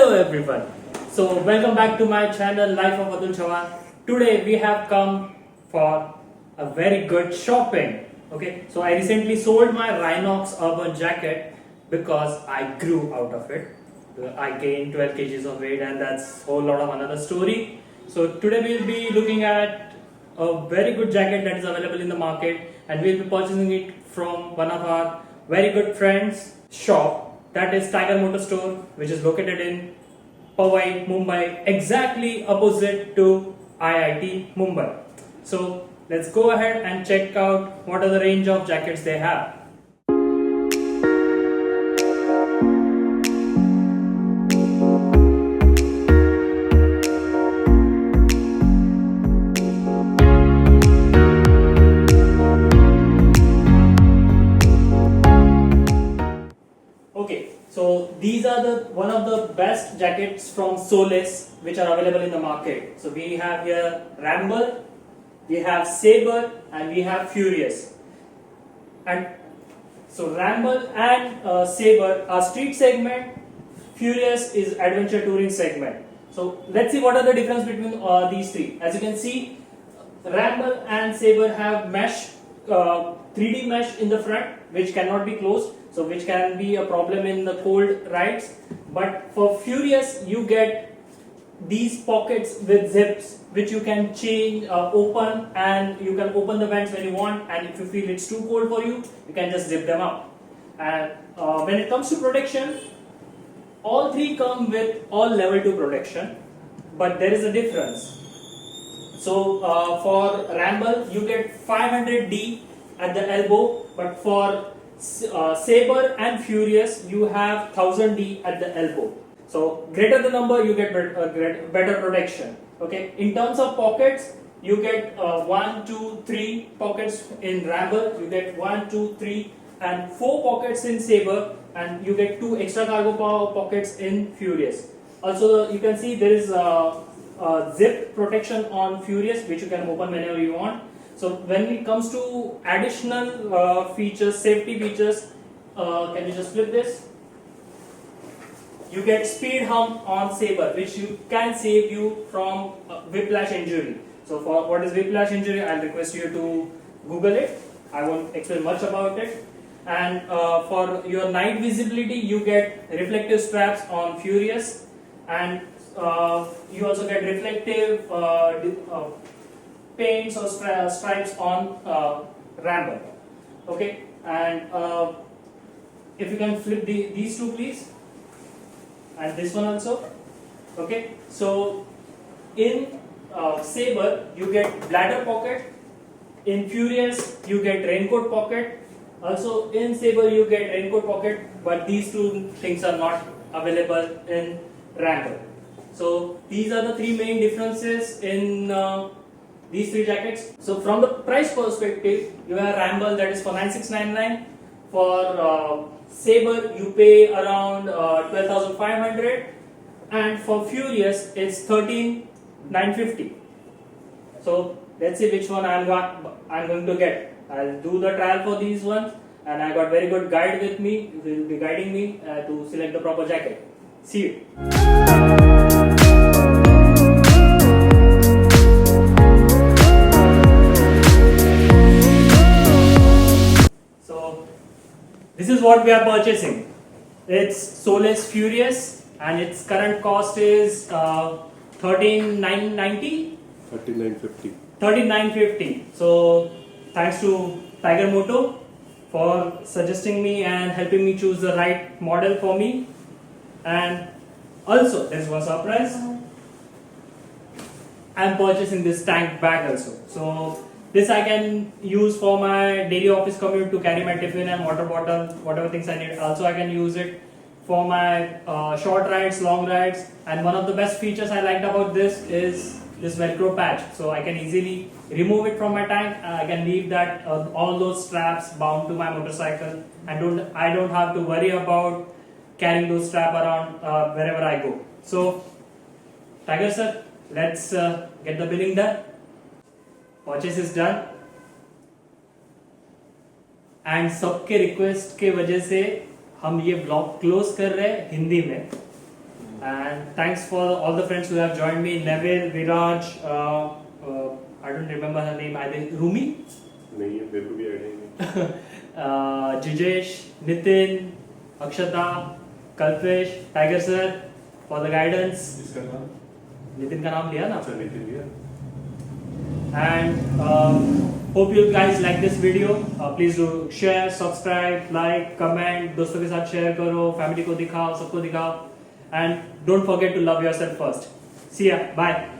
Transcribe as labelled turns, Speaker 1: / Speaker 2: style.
Speaker 1: Hello everyone. So welcome back to my channel Life of Atul Chavan. Today we have come for a very good shopping. Okay, so I recently sold my Rhinox Urban jacket because I grew out of it. I gained 12 kgs of weight and that's a whole lot of another story. So today we'll be looking at a very good jacket that is available in the market and we'll be purchasing it from one of our very good friends shop, that is Tiger Motor Store, which is located in Powai, Mumbai, exactly opposite to IIT Mumbai. So let's go ahead and check out what are the range of jackets they have. Okay, so these are the one of the best jackets from Solace which are available in the market. So we have here Ramble, we have Saber, and we have Furious. And so Ramble and Saber are street segment. Furious is adventure touring segment. So let's see what are the difference between these three. As you can see, Ramble and Saber have mesh, 3D mesh in the front, which cannot be closed, so which can be a problem in the cold rides. But for Furious, you get these pockets with zips, which you can change, open, and you can open the vents when you want. And if you feel it's too cold for you, you can just zip them up. And when it comes to protection, all three come with all level 2 protection, but there is a difference. So for Ramble you get 500D at the elbow, but for Saber and Furious you have 1000D at the elbow. So greater the number, you get better protection. Okay. In terms of pockets, you get 1, 2, 3 pockets in Ramble. You get 1, 2, 3, and 4 pockets in Saber, and you get 2 extra cargo pockets in Furious. Also, you can see there is zip protection on Furious, which you can open whenever you want. So when it comes to additional features, safety features, can you just flip this? You get speed hump on Saber, which you can save you from whiplash injury. So for what is whiplash injury, I'll request you to Google it. I won't explain much about it. And for your night visibility, you get reflective straps on Furious, and you also get reflective paints or stripes on Ramble. Okay, and if you can flip these two, please, and this one also. Okay, so in Saber you get bladder pocket, in Furious you get raincoat pocket. Also in Saber you get raincoat pocket, but these two things are not available in Ramble. So these are the three main differences in these three jackets. So from the price perspective, you have Ramble, that is for 9699. For Saber you pay around 12,500, and for Furious it's 13,950. So let's see which one I'm going to get. I'll do the trial for these ones, and I got very good guide with me who will be guiding me to select the proper jacket. See you. This is what we are purchasing. It's Solace Furious, and its current cost is 13,990.
Speaker 2: 3950.
Speaker 1: 13,950. So thanks to Tiger Moto for suggesting me and helping me choose the right model for me. And also there's one surprise. I'm purchasing this tank bag also. So this I can use for my daily office commute to carry my tiffin and water bottle, whatever things I need. Also I can use it for my short rides, long rides. And one of the best features I liked about this is this Velcro patch. So I can easily remove it from my tank. I can leave that all those straps bound to my motorcycle, and I don't have to worry about carrying those straps around wherever I go. So Tiger sir, let's get the billing done. Purchase is done, and सबके request के वजह से हम ये blog close कर रहे हैं हिंदी में. And thanks for all the friends who have joined me. Neville, Viraj, I don't remember her name either. Rumi?
Speaker 2: नहीं मेरे को भी आइडिया नहीं.
Speaker 1: Jijesh, Nitin, Akshata, Kalpesh, Tiger sir for the guidance.
Speaker 2: इसका नाम?
Speaker 1: Nitin का नाम लिया ना?
Speaker 2: अच्छा नितिन लिया.
Speaker 1: And hope you guys like this video. Please do share, subscribe, like, comment. दोस्तों के साथ share करो, family को दिखाओ, सबको दिखाओ. And don't forget to love yourself first. See ya. Bye.